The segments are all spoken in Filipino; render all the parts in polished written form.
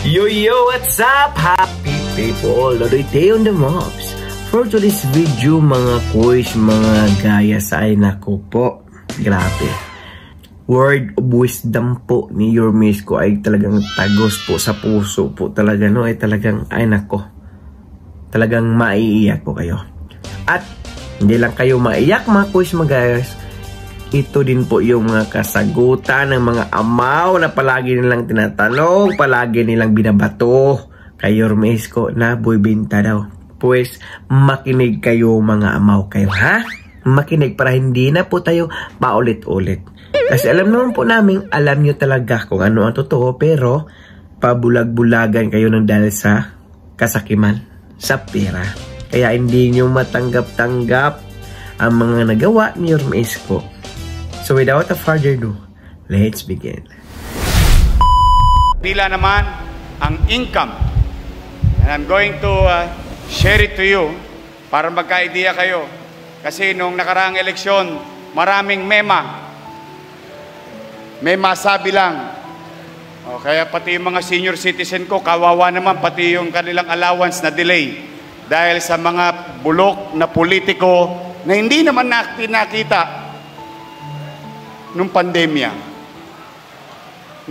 Yo, what's up, happy people? Loroy Tay on the mobs. For today's video, mga quiz, mga gaya sa ay nako po. Grabe. Word of wisdom po ni Yormes ko ay talagang tagos po sa puso po talaga, no? Ay talagang, ay nako. Talagang maiiyak po kayo. At hindi lang kayo maiyak, mga quiz, mga gayas. Ito din po yung mga kasagutan ng mga amaw na palagi nilang tinatanong, palagi nilang binabato kay Yormes ko na buybinta daw. Pues makinig kayo mga amaw kayo, ha? Makinig para hindi na po tayo paulit-ulit. Kasi alam naman po namin, alam nyo talaga kung ano ang totoo, pero pabulag-bulagan kayo ng dahil sa kasakiman, sa pera. Kaya hindi nyo matanggap-tanggap ang mga nagawa ni Yormes ko. So without a further ado, let's begin. Pila naman ang income. And I'm going to share it to you para magka-idea kayo. Kasi nung nakaraang eleksyon, maraming mema. May masabi lang. O, kaya pati yung mga senior citizen ko, kawawa naman pati yung kanilang allowance na delay. Dahil sa mga bulok na politiko na hindi naman nakita nung pandemya,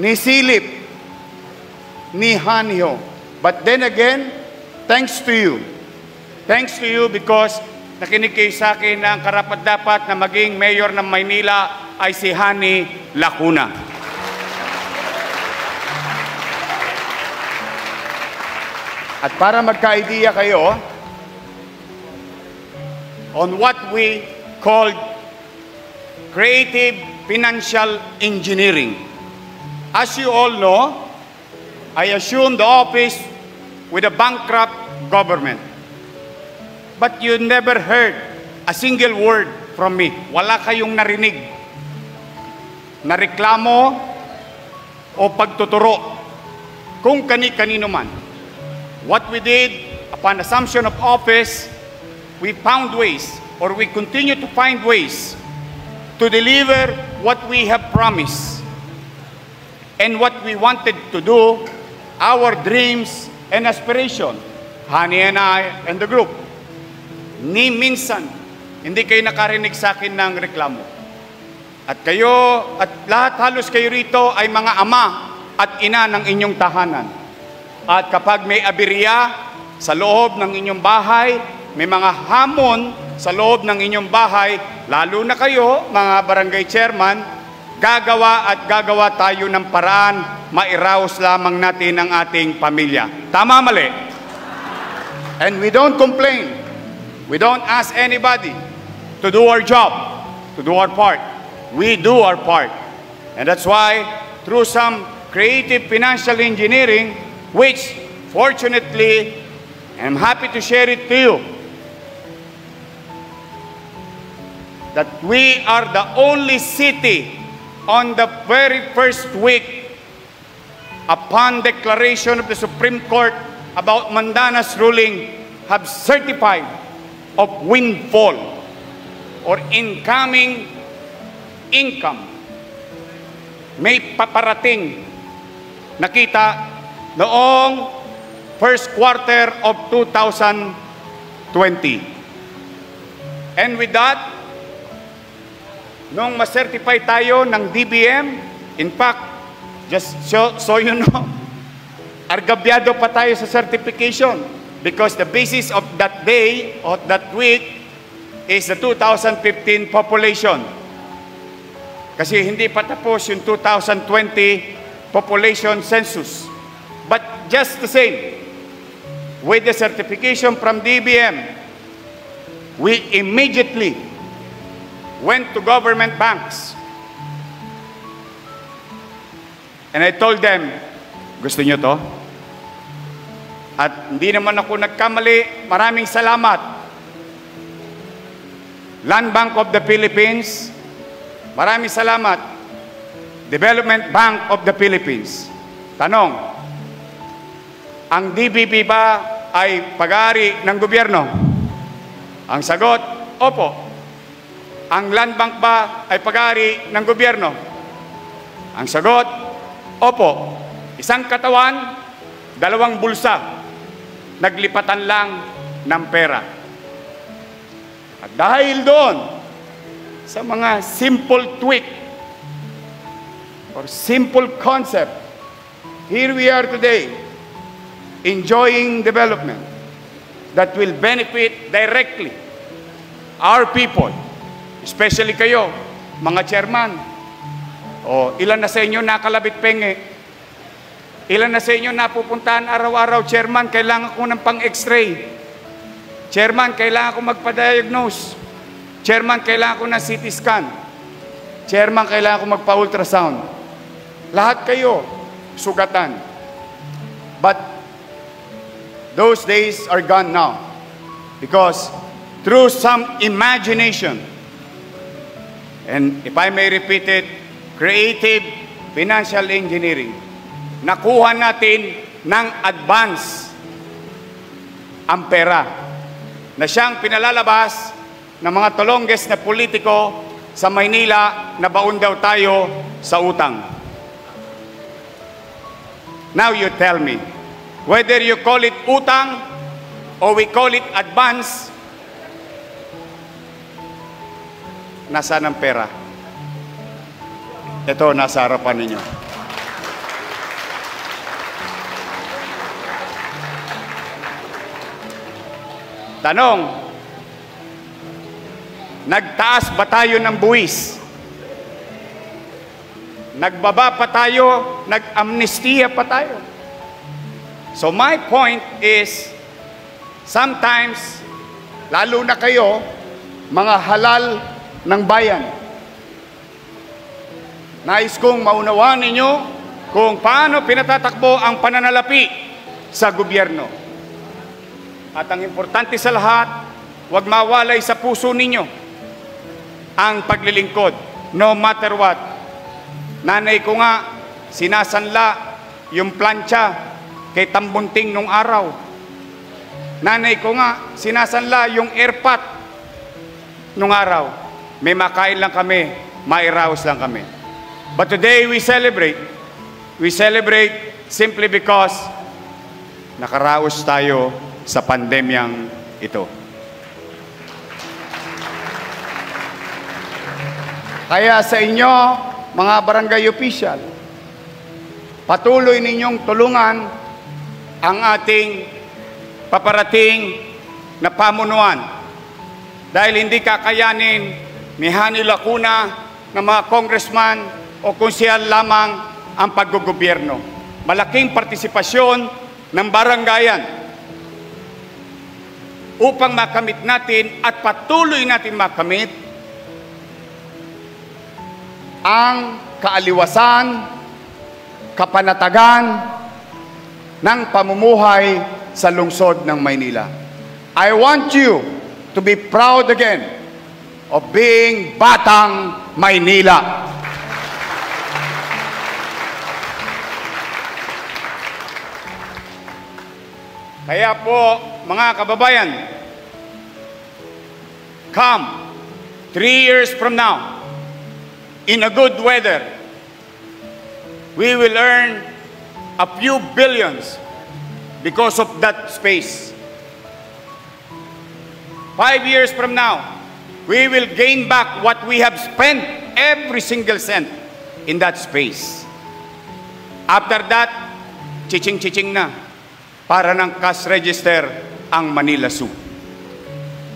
ni silip, ni hanyo. But then again, thanks to you. Thanks to you because nakinig kayo sa akin na ang karapat-dapat na maging mayor ng Maynila ay si Hani Lacuna. At para magka-idea kayo on what we called creative financial engineering. As you all know, I assumed the office with a bankrupt government. But you never heard a single word from me. Wala kayong narinig na reklamo o pagtuturo kung kani-kanino man. What we did upon assumption of office, we found ways, or we continue to find ways to deliver what we have promised and what we wanted to do, our dreams and aspiration. Hani and I and the group. Ni minsan, hindi kayo nakarinig sa akin ng reklamo. At kayo, at lahat halos kayo rito ay mga ama at ina ng inyong tahanan. At kapag may aberya sa loob ng inyong bahay, may mga hamon sa loob ng inyong bahay, lalo na kayo, mga barangay chairman, gagawa tayo ng paraan, mairaos lamang natin ang ating pamilya. Tama, mali? And we don't complain. We don't ask anybody to do our job, to do our part. We do our part. And that's why, through some creative financial engineering, which, fortunately, I'm happy to share it to you, that we are the only city on the very first week upon declaration of the Supreme Court about Mandana's ruling have certified of windfall or incoming income. May paparating nakita noong first quarter of 2020. And with that, nung ma-certify tayo ng DBM, in fact, just so you know, argabyado pa tayo sa certification because the basis of that day, of that week, is the 2015 population. Kasi hindi pa tapos yung 2020 population census. But just the same, with the certification from DBM, we immediately went to government banks. And I told them, gusto nyo to? At hindi naman ako nagkamali, maraming salamat. Land Bank of the Philippines, maraming salamat. Development Bank of the Philippines. Tanong, ang DBP ba ay pag-aari ng gobyerno? Ang sagot, opo. Ang Land Bank ba ay pag-aari ng gobyerno? Ang sagot, opo. Isang katawan 2 bulsa, naglipatan lang ng pera. At dahil doon, sa mga simple tweak or simple concept, here we are today, enjoying development that will benefit directly our people, especially kayo, mga chairman. O, ilan na sa inyo nakalabit penge? Ilan na sa inyo napupuntahan araw-araw? Chairman, kailangan ko ng pang-x-ray. Chairman, kailangan ko magpa-diagnose. Chairman, kailangan ko ng CT scan. Chairman, kailangan ko magpa-ultrasound. Lahat kayo, sugatan. But those days are gone now. Because through some imagination, and if I may repeat it, creative financial engineering, nakuha natin ng advance ang pera na siyang pinalalabas ng mga tolongges na politiko sa Maynila na baon daw tayo sa utang. Now you tell me, whether you call it utang or we call it advance, nasaan ang pera? Ito, nasa harapan ninyo. Tanong, nagtaas ba tayo ng buwis? Nagbaba pa tayo? Nag-amnestiya pa tayo? So my point is, sometimes, lalo na kayo, mga halal ng bayan, nais kong maunawaan ninyo kung paano pinatatakbo ang pananalapi sa gobyerno. At ang importante sa lahat, huwag mawalay sa puso ninyo ang paglilingkod, no matter what. Nanay ko nga, sinasanla yung plancha kay Tambunting nung araw. Nanay ko nga, sinasanla yung airpot nung araw. May makain lang kami, mairaos lang kami. But today we celebrate. We celebrate simply because nakaraos tayo sa pandemyang ito. Kaya sa inyo, mga barangay official, patuloy ninyong tulungan ang ating paparating na pamunuan. Dahil hindi kakayanin ni Hani Lacuna na mga congressman o konsyal lamang ang paggogobyerno. Malaking partisipasyon ng barangayan upang makamit natin at patuloy natin makamit ang kaaliwasan, kapanatagan ng pamumuhay sa lungsod ng Maynila. I want you to be proud again of being Batang Maynila. Kaya po, mga kababayan, come 3 years from now, in a good weather, we will earn a few billions because of that space. 5 years from now, we will gain back what we have spent, every single cent in that space. After that, chiching-chiching na para ng cash register ang Manila Zoo,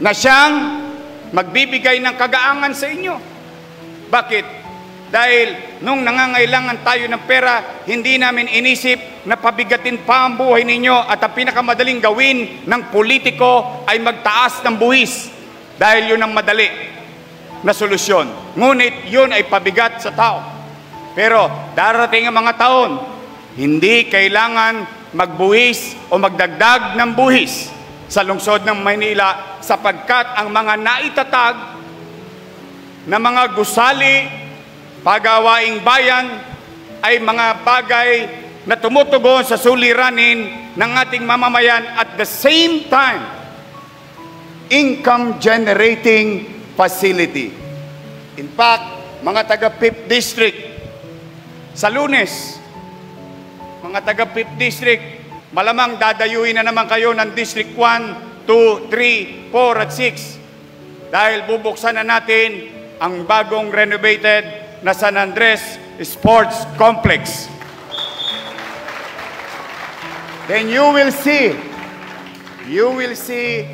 na siyang magbibigay ng kagaangan sa inyo. Bakit? Dahil nung nangangailangan tayo ng pera, hindi namin inisip na pabigatin pa ang buhay ninyo at ang pinakamadaling gawin ng politiko ay magtaas ng buwis dahil yun ang madali na solusyon. Ngunit yun ay pabigat sa tao. Pero darating ang mga taon, hindi kailangan magbuwis o magdagdag ng buwis sa lungsod ng Maynila sapagkat ang mga naitatag na mga gusali, pagawaing bayan ay mga bagay na tumutugon sa suliranin ng ating mamamayan at the same time income generating facility. In fact, mga taga 5th District sa Lunes, mga taga 5th District, malamang dadayuin na naman kayo ng District 1, 2, 3, 4 at 6 dahil bubuksan na natin ang bagong renovated na San Andres Sports Complex. Then you will see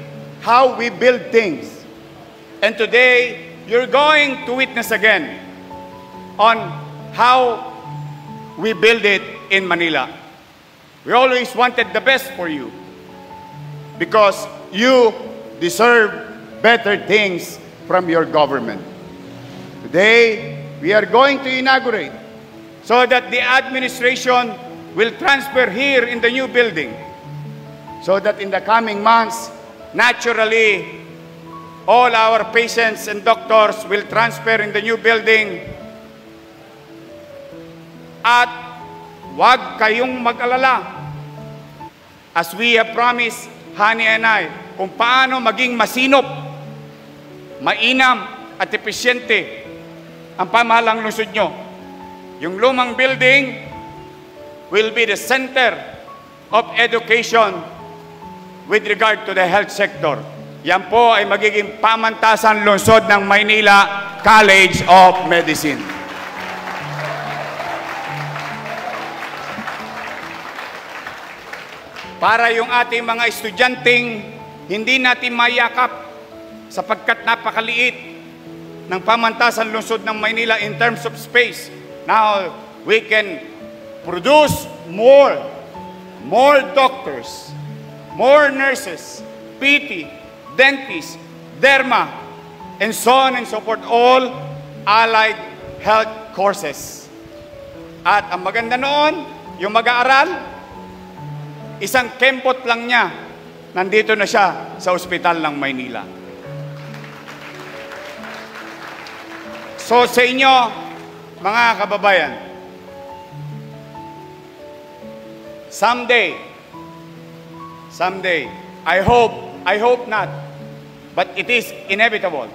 how we build things. And today, you're going to witness again on how we build it in Manila. We always wanted the best for you because you deserve better things from your government. Today, we are going to inaugurate so that the administration will transfer here in the new building so that in the coming months, naturally, all our patients and doctors will transfer in the new building. At huwag kayong mag-alala. As we have promised, Hani and I, kung paano maging masinop, mainam at epesyente ang pamahalang lungsod nyo. Yung lumang building will be the center of education with regard to the health sector. Yan po ay magiging pamantasan lungsod ng Maynila College of Medicine. Para yung ating mga estudyanteng hindi natin mayakap sapagkat napakaliit ng pamantasan lungsod ng Maynila in terms of space. Now, we can produce more doctors, more nurses, PT, dentists, derma, and so on and so forth, all allied health courses. At ang maganda noon, yung mag-aaral, isang kempot lang niya, nandito na siya sa ospital ng Maynila. So sa inyo, mga kababayan, someday, I hope not, but it is inevitable,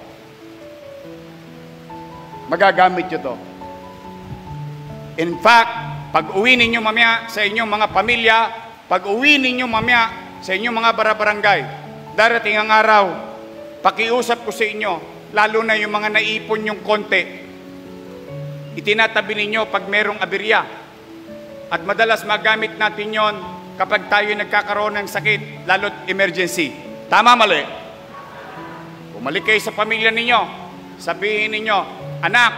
magagamit nyo to. In fact, pag uwi ninyo mamaya sa inyong mga pamilya, pag uwi ninyo mamaya sa inyong mga barabarangay, darating ang araw, pakiusap ko sa inyo, lalo na yung mga naipon yung konti, itinatabi ninyo pag merong aberya. At madalas magamit natin yon kapag tayo nagkakaroon ng sakit, lalo't emergency. Tama, mali? Bumalik kayo sa pamilya ninyo, sabihin ninyo, anak,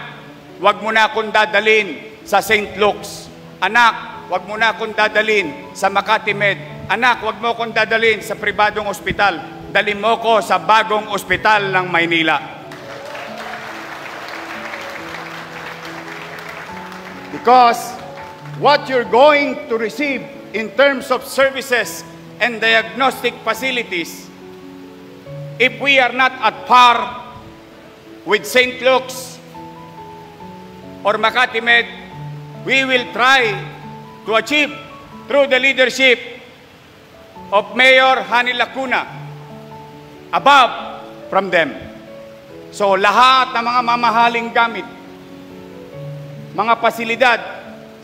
wag mo na akong dadalhin sa St. Luke's. Anak, wag mo na akong dadalhin sa Makati Med. Anak, wag mo akong dadalhin sa pribadong ospital. Dalhin mo ko sa bagong ospital ng Maynila. Because what you're going to receive in terms of services and diagnostic facilities, if we are not at par with St. Luke's or Makati Med, we will try to achieve through the leadership of Mayor Hani Lacuna above from them. So lahat ng mga mamahaling gamit, mga pasilidad,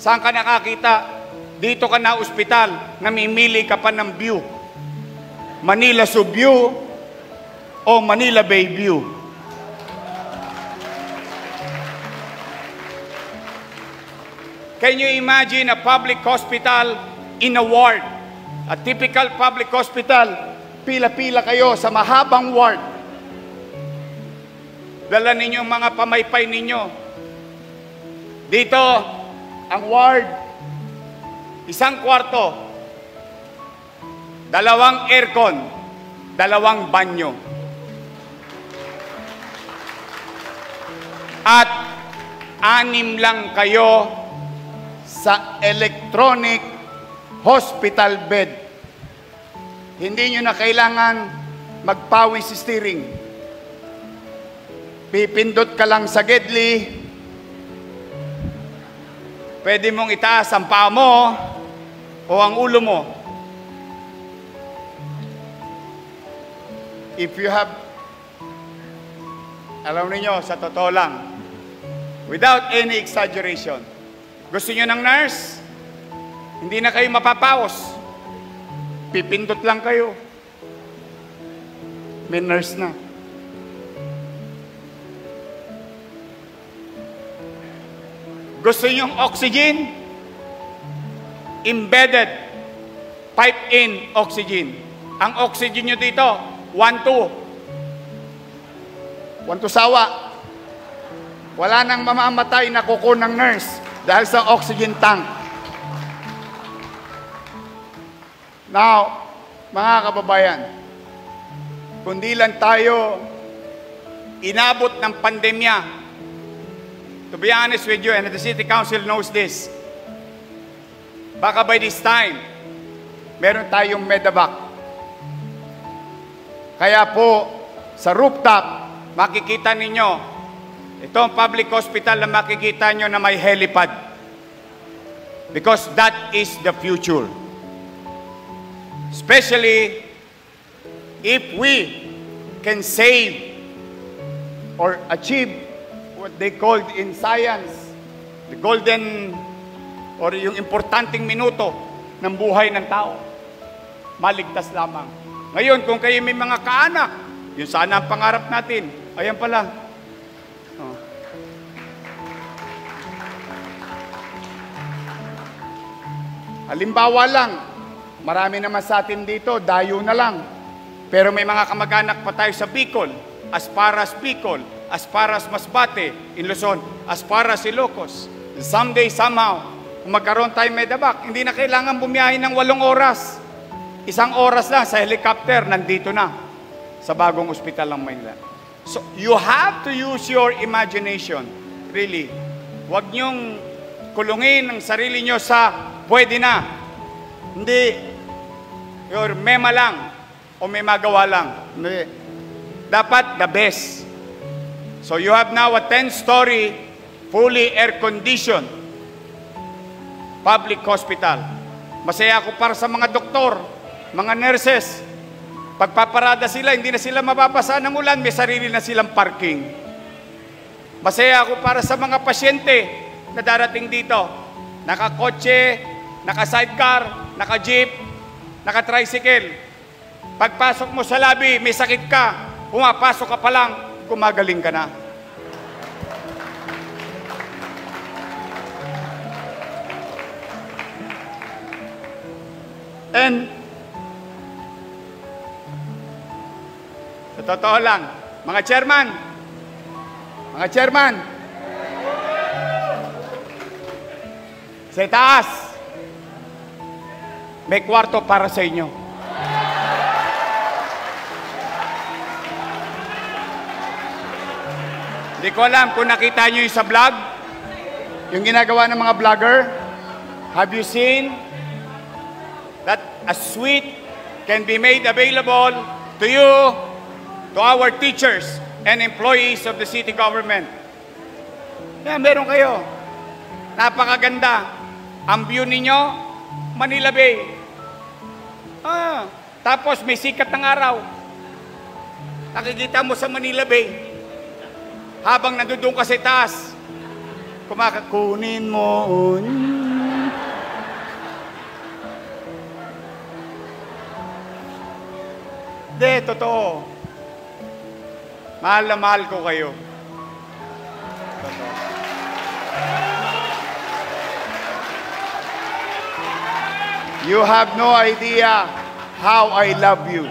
saan ka nakakita? Dito ka na ospital, namimili ka pa ng view. Manila Subview o Manila Bay View. Can you imagine a public hospital in a ward? A typical public hospital, pila-pila kayo sa mahabang ward. Dala ninyo mga pamaypay ninyo. Dito, ang ward, isang kwarto, 2 aircon, 2 banyo. At 6 lang kayo sa electronic hospital bed. Hindi nyo na kailangan magpawis steering. Pipindot ka lang sa gedli. Pwede mong itaas ang paa mo o ang ulo mo. If you have, alam niyo, sa totoo lang, without any exaggeration, gusto nyo ng nurse? Hindi na kayo mapapawos. Pipindot lang kayo. May nurse na. Gusto niyong oxygen? Embedded. Pipe-in oxygen. Ang oxygen nyo dito, 1-2. 1-2 sawa. Wala nang mamamatay na kuko ng nurse dahil sa oxygen tank. Now, mga kababayan, kundi lang tayo inabot ng pandemya. To be honest with you, and the City Council knows this, baka by this time, meron tayong medevac. Kaya po, sa rooftop, makikita ninyo, ito ang public hospital na makikita nyo na may helipad. Because that is the future. Especially, if we can save or achieve what they called in science, the golden or yung importanteng minuto ng buhay ng tao. Maligtas lamang. Ngayon, kung kayo may mga kaanak, yun sana ang pangarap natin. Ayan pala. Oh. Halimbawa lang, marami naman sa atin dito, dayo na lang. Pero may mga kamag-anak pa tayo sa Bicol, as far as Bicol, as far as Masbate, in Luzon, as far as Ilocos. Someday, somehow, kung magkaroon tayo medevac, hindi na kailangan bumiyahin ng 8 oras. 1 oras lang sa helicopter, nandito na sa bagong ospital ng Maynila. So, you have to use your imagination. Really. Huwag niyong kulungin ang sarili niyo sa pwede na. Hindi. Your mema lang o may magawa lang. Hindi. Dapat the best. So, you have now a 10-story, fully air-conditioned public hospital. Masaya ako para sa mga doktor, mga nurses. Pagpaparada sila, hindi na sila mababasa ng ulan, may sarili na silang parking. Masaya ako para sa mga pasyente na darating dito. Nakakotse, naka-sidecar, naka-jeep, naka-tricycle. Pagpasok mo sa lobby, may sakit ka, pumapasok ka pa lang, gumagaling ka na. And sa totoo lang, mga chairman, sa taas, may kwarto para sa inyo. Hindi ko alam kung nakita nyo yung sa vlog, yung ginagawa ng mga vlogger. Have you seen that a suite can be made available to you, to our teachers and employees of the city government? Yan, meron kayo. Napakaganda. Ang view ninyo, Manila Bay. Tapos may sikat ng araw. Nakikita mo sa Manila Bay. Habang nandun ka sa taas, kumakakunin mo. Hindi, totoo. Mahal na mahal ko kayo. Totoo. You have no idea how I love you.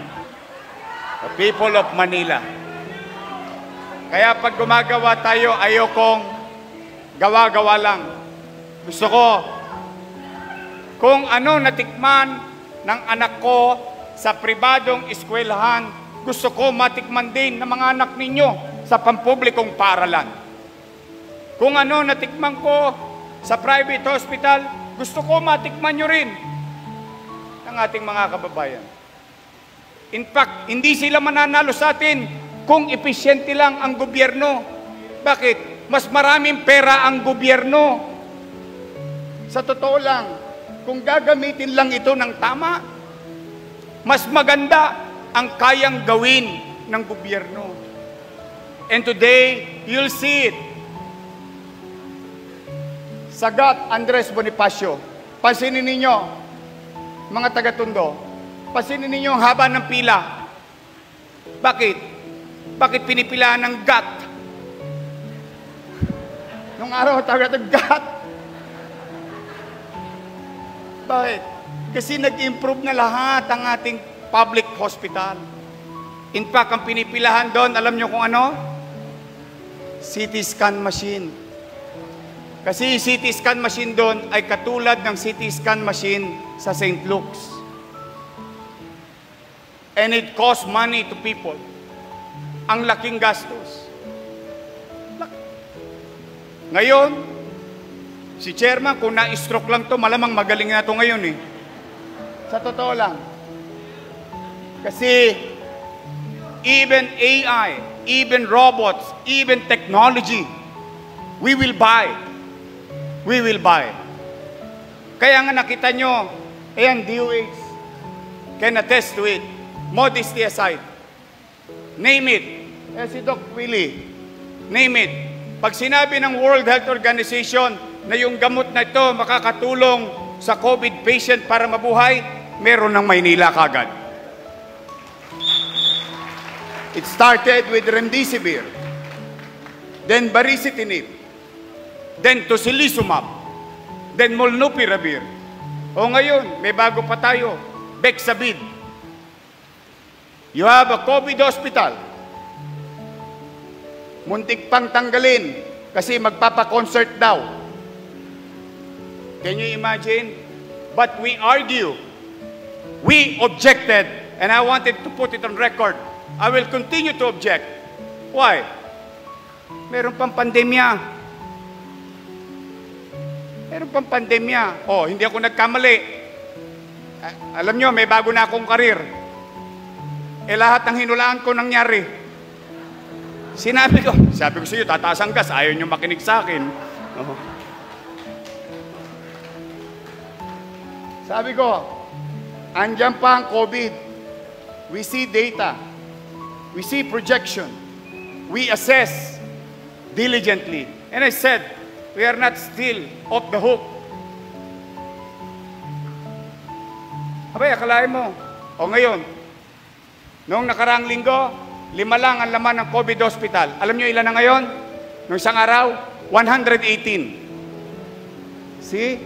The people of Manila. Kaya pag gumagawa tayo, ayokong gawa-gawa lang. Gusto ko, kung ano natikman ng anak ko sa pribadong eskwelahan, gusto ko matikman din ng mga anak ninyo sa pampublikong paaralan. Kung ano natikman ko sa private hospital, gusto ko matikman nyo rin ng ating mga kababayan. In fact, hindi sila mananalo sa atin kung epesyente lang ang gobyerno. Bakit? Mas maraming pera ang gobyerno. Sa totoo lang, kung gagamitin lang ito ng tama, mas maganda ang kayang gawin ng gobyerno. And today, you'll see it. Sagat Andres Bonifacio. Pansinin ninyo, mga taga-Tondo, Pasinin ninyo ang haba ng pila. Bakit? Bakit pinipilaan ng GAT? Nung araw, tawag natin GAT. Bakit? Kasi nag-improve na lahat ang ating public hospital. In fact, ang pinipilahan doon, alam nyo kung ano? CT scan machine. Kasi CT scan machine doon ay katulad ng CT scan machine sa St. Luke's. And it costs money to people. Ang laking gastos. Ngayon, si chairman, kung na-stroke lang to, malamang magaling na to ngayon eh. Sa totoo lang. Kasi, even AI, even robots, even technology, we will buy. We will buy. Kaya nga nakita nyo, ayan, DOH can attest to it. Modesty aside. Name it. Si Doc Willie. Name it. Pag sinabi ng World Health Organization na yung gamot na ito makakatulong sa COVID patient para mabuhay, meron ng Maynila kagad. It started with Remdesivir, then Baricitinib, then Tocilizumab, then Molnupiravir. O ngayon, may bago pa tayo, Bexavid. You have a COVID hospital. Muntik pang tanggalin kasi magpapa-concert daw. Can you imagine? But we argue. We objected, and I wanted to put it on record. I will continue to object. Why? Meron pang pandemya. Meron pang pandemya. Oh, hindi ako nagkamali. Alam nyo, may bago na akong karir. Lahat ng hinulaan ko nangyari. Sabi ko sa iyo, tataas ang gas, ayaw nyo makinig sa akin. Sabi ko, andyan pa ang COVID. We see data. We see projection. We assess diligently. And I said, we are not still off the hook. Abay, akalain mo. O ngayon, noong nakaraang linggo, 5 lang ang laman ng COVID hospital. Alam nyo ilan na ngayon? Noong isang araw, 118. See?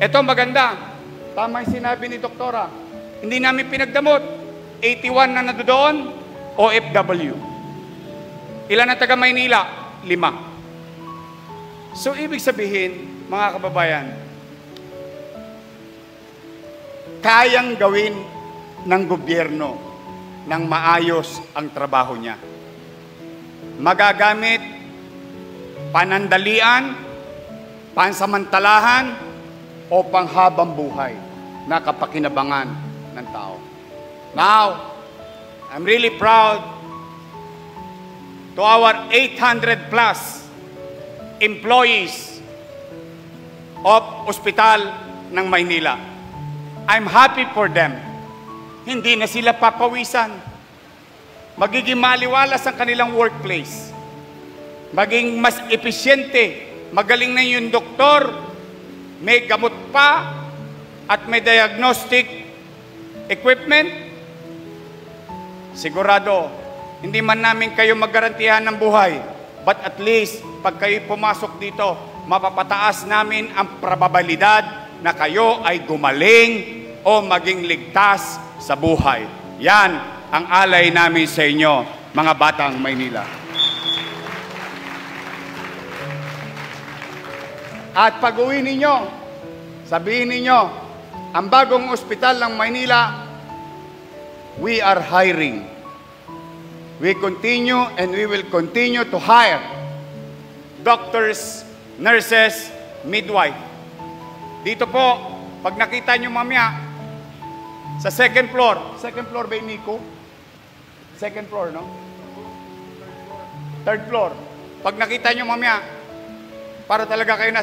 Ito maganda. Tama yung sinabi ni Doktora. Hindi namin pinagdamot. 81 na nandoon, OFW. Ilan na taga Maynila? 5. So, ibig sabihin, mga kababayan, kayang gawin ng gobyerno ng maayos ang trabaho niya. Magagamit panandalian, pansamantalahan, o panghabang buhay na kapakinabangan ng tao. Now, I'm really proud to our 800 plus employees of Ospital ng Maynila. I'm happy for them. Hindi na sila papawisan. Magiging maliwalas ang kanilang workplace. Maging mas epesyente. Magaling na yung doktor. May gamot pa at may diagnostic equipment. Sigurado, hindi man namin kayo magarantihan ng buhay. But at least, pag kayo pumasok dito, mapapataas namin ang probabilidad na kayo ay gumaling o maging ligtas sa buhay. Yan ang alay namin sa inyo, mga batang Maynila. At pag-uwi ninyo, sabihin ninyo, ang bagong ospital ng Maynila, we are hiring. We continue and we will continue to hire doctors, nurses, midwife. Dito po, pag nakita nyo mamaya, sa second floor ba yung Nico? Second floor, no? Third floor. Pag nakita nyo mamaya, para talaga kayo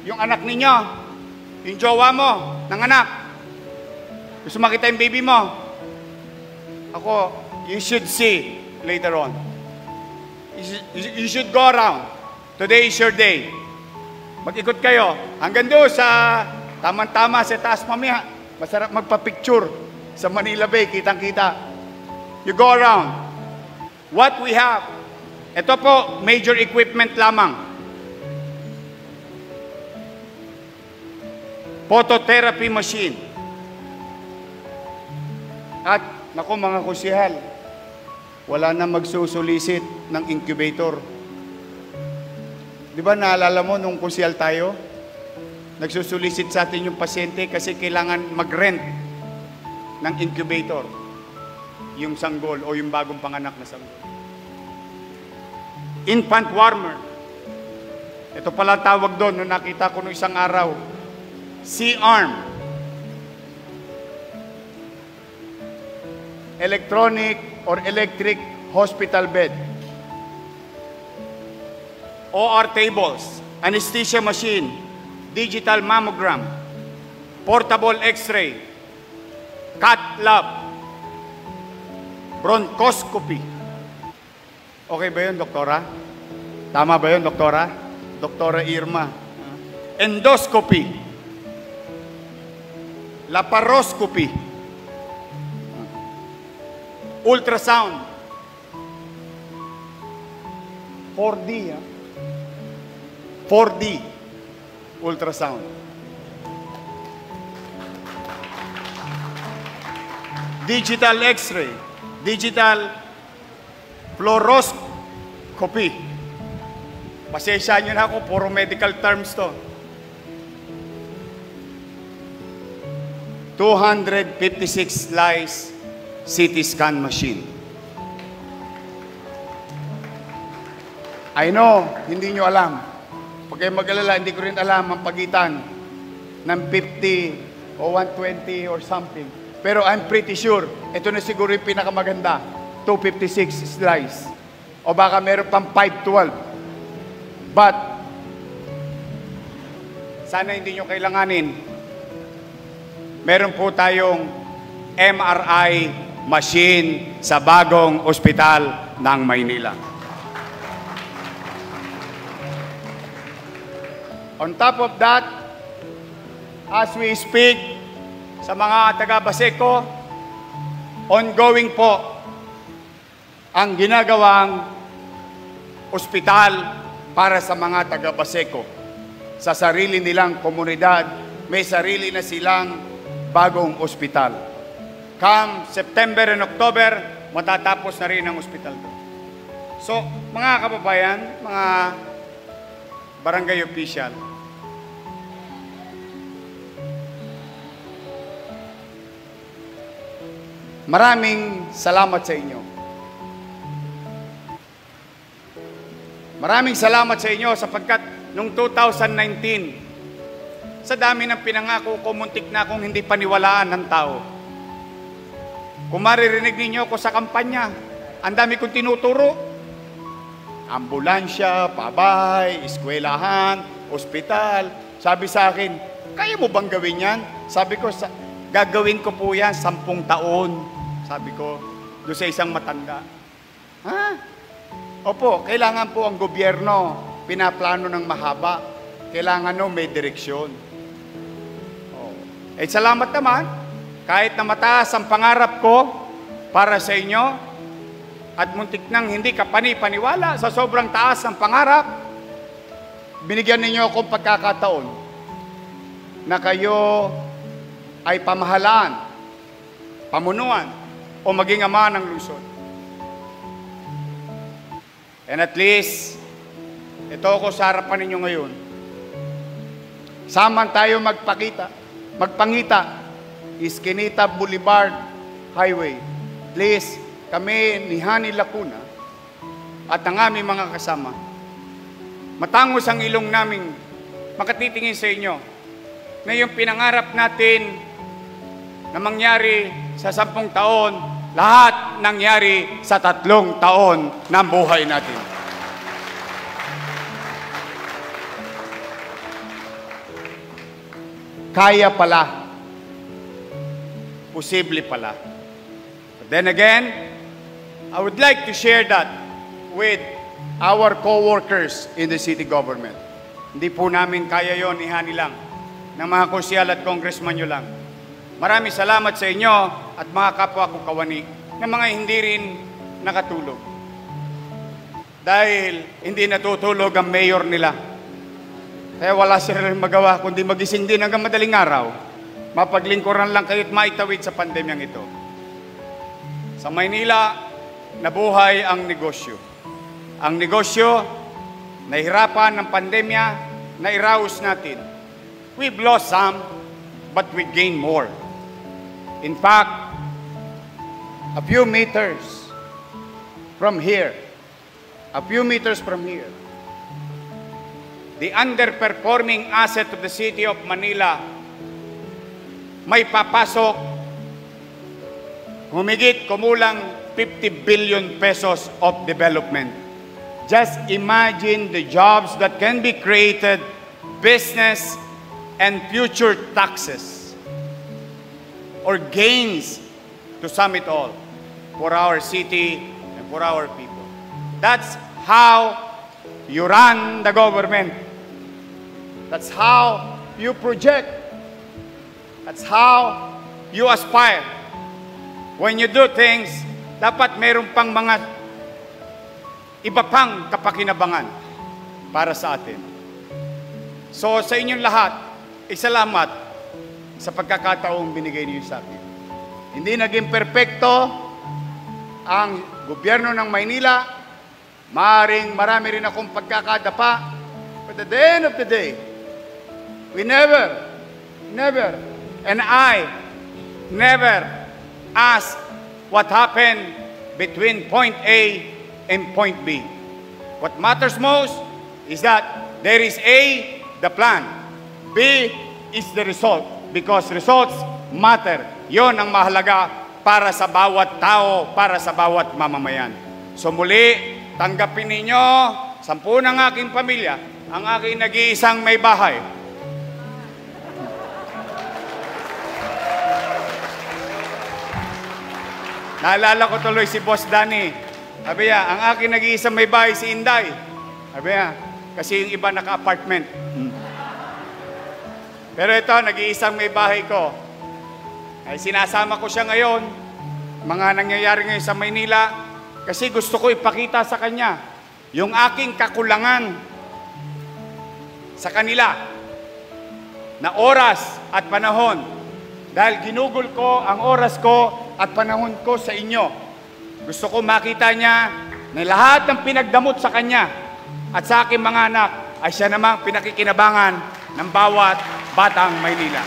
yung anak ninyo, yung jowa mo, ng anak, gusto makita yung baby mo, ako, you should see later on. You should go around. Today is your day. Mag-ikot kayo. Hanggang doon sa tamang-tama sa taas mamaya. Masarap magpa-picture. Sa Manila Bay, kitang-kita. You go around. What we have, ito po, major equipment lamang. Phototherapy machine. At, naku mga kusihal, wala na magsusulisit ng incubator. Di ba naalala mo nung kusihal tayo? Nagsusulisit sa atin yung pasyente kasi kailangan mag-rent ng incubator. Yung sanggol o yung bagong panganak na sanggol. Infant warmer. Ito pala tawag doon nung nakita ko nung isang araw. C-arm. Electronic or electric hospital bed. OR tables. Anesthesia machine. Digital mammogram. Portable x-ray. Cath lab. Bronchoscopy. Okay ba yun, doktora? Tama ba yun, doktora? Doktora Irma. Endoscopy. Laparoscopy. Ultrasound. 4D, ha? 4D. Ultrasound. Digital x-ray. Digital fluoroscopy. Pasensya nyo na ako, puro medical terms to. 256 slice CT scan machine. I know, hindi nyo alam. Pag kayo mag-alala, hindi ko rin alam ang pagitan ng 50 o 120 or something. Pero I'm pretty sure, ito na siguro yung pinakamaganda. 256 slice. O baka meron pang 512. But, sana hindi nyo kailanganin. Meron po tayong MRI machine sa bagong ospital ng Maynila. On top of that, as we speak, sa mga taga-Baseco, ongoing po ang ginagawang ospital para sa mga taga-Baseco. Sa sarili nilang komunidad, may sarili na silang bagong ospital. Come September and October, matatapos na rin ang ospital doon. So, mga kababayan, mga barangay official, maraming salamat sa inyo. Maraming salamat sa inyo sapagkat noong 2019, sa dami ng pinangako ko, muntik na akong hindi paniwalaan ng tao. Kung maririnig ninyo ako sa kampanya, ang dami kong tinuturo. Ambulansya, pabahay, eskwelahan, ospital. Sabi sa akin, kaya mo bang gawin yan? Sabi ko, gagawin ko po yan 10 taon. Sabi ko, doon sa isang matanda. Ha? Opo, kailangan po ang gobyerno pinaplano ng mahaba. Kailangan may direksyon. Salamat naman, kahit na mataas ang pangarap ko para sa inyo, at muntik nang hindi ka paniwala sa sobrang taas ng pangarap, binigyan ninyo akong pagkakataon na kayo ay pamahalaan, pamunuan, o maging ama ng lungsod. And at least, ito ako sa harapan ninyo ngayon. Saman tayo magpangita, Iskinita Boulevard Highway. Please, kami ni Hani Lacuna at ang aming mga kasama, matangos ang ilong naming makatitingin sa inyo na yung pinangarap natin na mangyari sa 10 taon, lahat nangyari sa 3 taon ng buhay natin. Kaya pala. Posible pala. But then again, I would like to share that with our co-workers in the city government. Hindi po namin kaya yon, ihani lang, ng mga konsyal at congressman nyo lang. Maraming salamat sa inyo. at mga kapwa ko kawani na mga hindi rin nakatulog. Dahil hindi natutulog ang mayor nila. Kaya wala sila rin magawa kundi magising din hanggang madaling araw. Mapaglingkuran lang kayo't maitawid sa pandemyang ito. Sa Maynila, nabuhay ang negosyo. Ang negosyo, nahirapan ng pandemya, nairaos natin. We've lost some, but we gain more. In fact, a few meters from here, the underperforming asset of the city of Manila, may papasok humigit kumulang 50 billion pesos of development. Just imagine the jobs that can be created, business, and future taxes or gains to sum it all for our city and for our people. That's how you run the government. That's how you project. That's how you aspire. When you do things, dapat meron pang mga iba pang kapakinabangan para sa atin. So sa inyong lahat, salamat sa pagkakataong binigay niyo sa akin. Hindi naging perpekto ang gobyerno ng Maynila. Maaring marami rin akong pagkakadapa. But at the end of the day, we never, and I never ask what happened between point A and point B. What matters most is that there is A, the plan. B is the result. Because results matter. Yon ang mahalaga para sa bawat tao, para sa bawat mamamayan. So muli, tanggapin ninyo, 10 ng aking pamilya, ang aking nag-iisang may bahay. Naalala ko tuloy si Boss Danny. Sabi niya, ang aking nag-iisang may bahay si Inday. Sabi niya, kasi yung iba naka-apartment. Pero ito, nag-iisang may bahay ko. Ay sinasama ko siya ngayon, mga nangyayari ngayon sa Maynila, kasi gusto ko ipakita sa kanya yung aking kakulangan sa kanila na oras at panahon. Dahil ginugol ko ang oras ko at panahon ko sa inyo. Gusto ko makita niya na lahat ng pinagdamot sa kanya at sa aking mga anak ay siya namang pinakikinabangan ng bawat batang Maynila.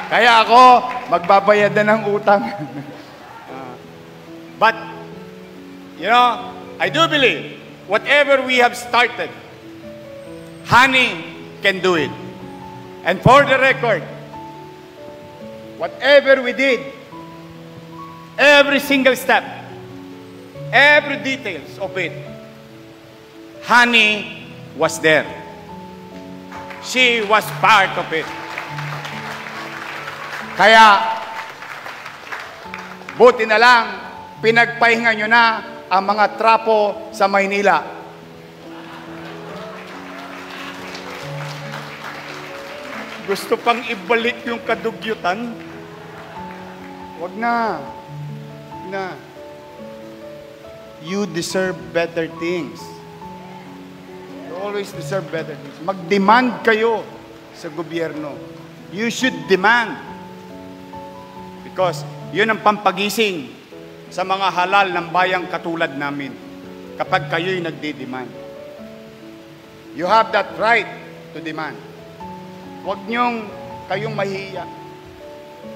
Kaya ako, magbabayad na ng utang. But, you know, I do believe, whatever we have started, Honey can do it. And for the record, whatever we did, every single step, every details of it, Honey was there. She was part of it. Kaya, buti na lang, pinagpahinga nyo na ang mga trapo sa Maynila. Gusto pang ibalik yung kadugyutan? Wag na. Na. You deserve better things. You always deserve better things. Mag-demand kayo sa gobyerno. You should demand. Because yun ang pampagising sa mga halal ng bayang katulad namin kapag kayo'y nagdi-demand. You have that right to demand. Huwag niyong kayong mahiya.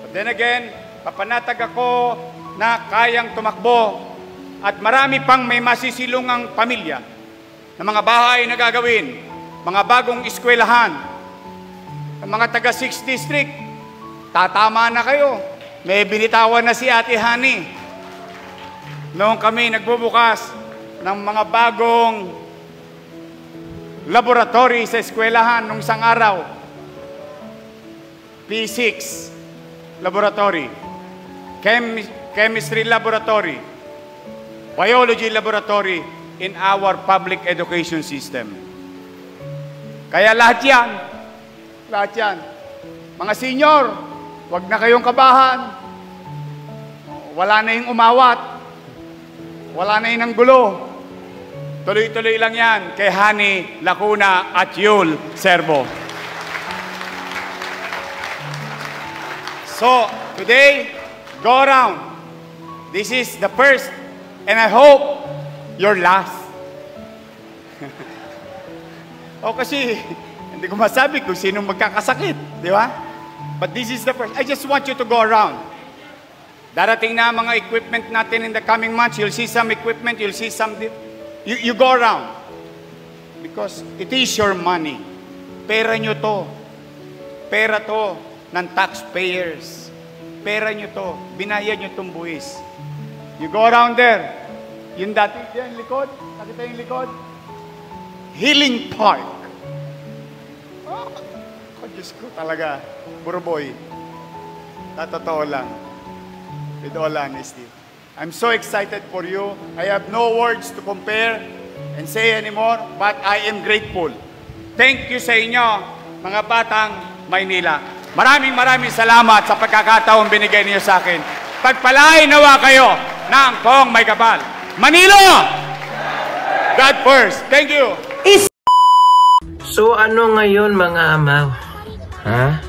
But then again, papanatag ako na kayang tumakbo at marami pang may masisilungang pamilya na mga bahay na gagawin, mga bagong eskwelahan, mga taga 6th District, tatama na kayo. May binitawan na si Ate Honey. Noong kami nagbubukas ng mga bagong laboratory sa eskwelahan nung isang araw, P6 laboratory, chemistry laboratory, biology laboratory in our public education system. Kaya lahat yan, mga senior, wag na kayong kabahan. Wala na yung umawat. Wala na yung gulo. Tuloy-tuloy lang yan kay Hani Lacuna at Yul Servo. So, today, go around. This is the first, and I hope your last. O kasi, hindi ko masabi kung sino magkakasakit, di ba? But this is the first. I just want you to go around. Darating na mga equipment natin in the coming months. You'll see some equipment, you'll see some... You go around. Because it is your money. Pera nyo to. Pera to ng taxpayers. Pera nyo to. Binayad nyo tong buwis. You go around there. Yung dati, yung likod. Nakita yung likod? Healing Park. Oh, Diyos ko talaga. Buruboy. Tatotoo lang. With all honesty. I'm so excited for you. I have no words to compare and say anymore, but I am grateful. Thank you sa inyo, mga batang Maynila. Maraming salamat sa pagkakataong binigay niyo sa akin. Pagpalain nawa kayo ng Kong May Kapal. Manilo! God first. Thank you. So ano ngayon mga amaw? Ha?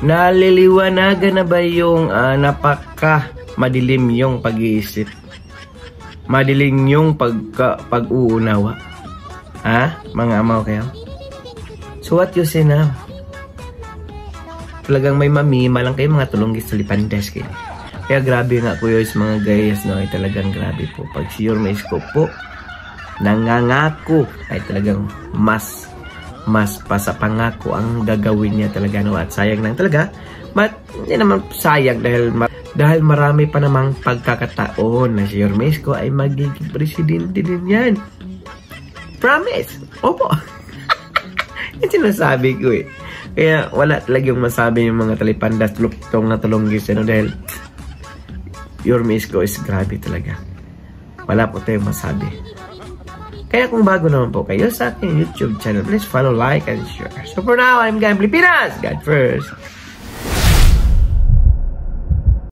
Naliliwanagan na ba yung napaka-madilim yung pag-iisip? Madilim yung pag-uunawa? Ha? Mga amaw kayo? So what you say now? Talagang may mamima lang kayo mga tulunggis sa lipandes kayo. Kaya grabe nga po yun sa mga gayas, no? Ay talagang grabe po. Pag si Yorme Isko po nangangako ay talagang mas pa sa pangako ang gagawin niya talaga, no? At sayang lang talaga, but hindi naman sayang dahil marami pa namang pagkakataon na si Yorme Isko ay magiging presidente din yan. Promise! Opo! Yan sinasabi ko eh. Kaya wala talagang masabi yung mga talipandas luptong na tulunggis, ano, dahil Yorme Isko is grabe talaga. Wala po tayong masabi. Kaya kung bago naman po kayo sa aking YouTube channel, please follow, like, and share. So for now, I'm Gambling Pinas. God first.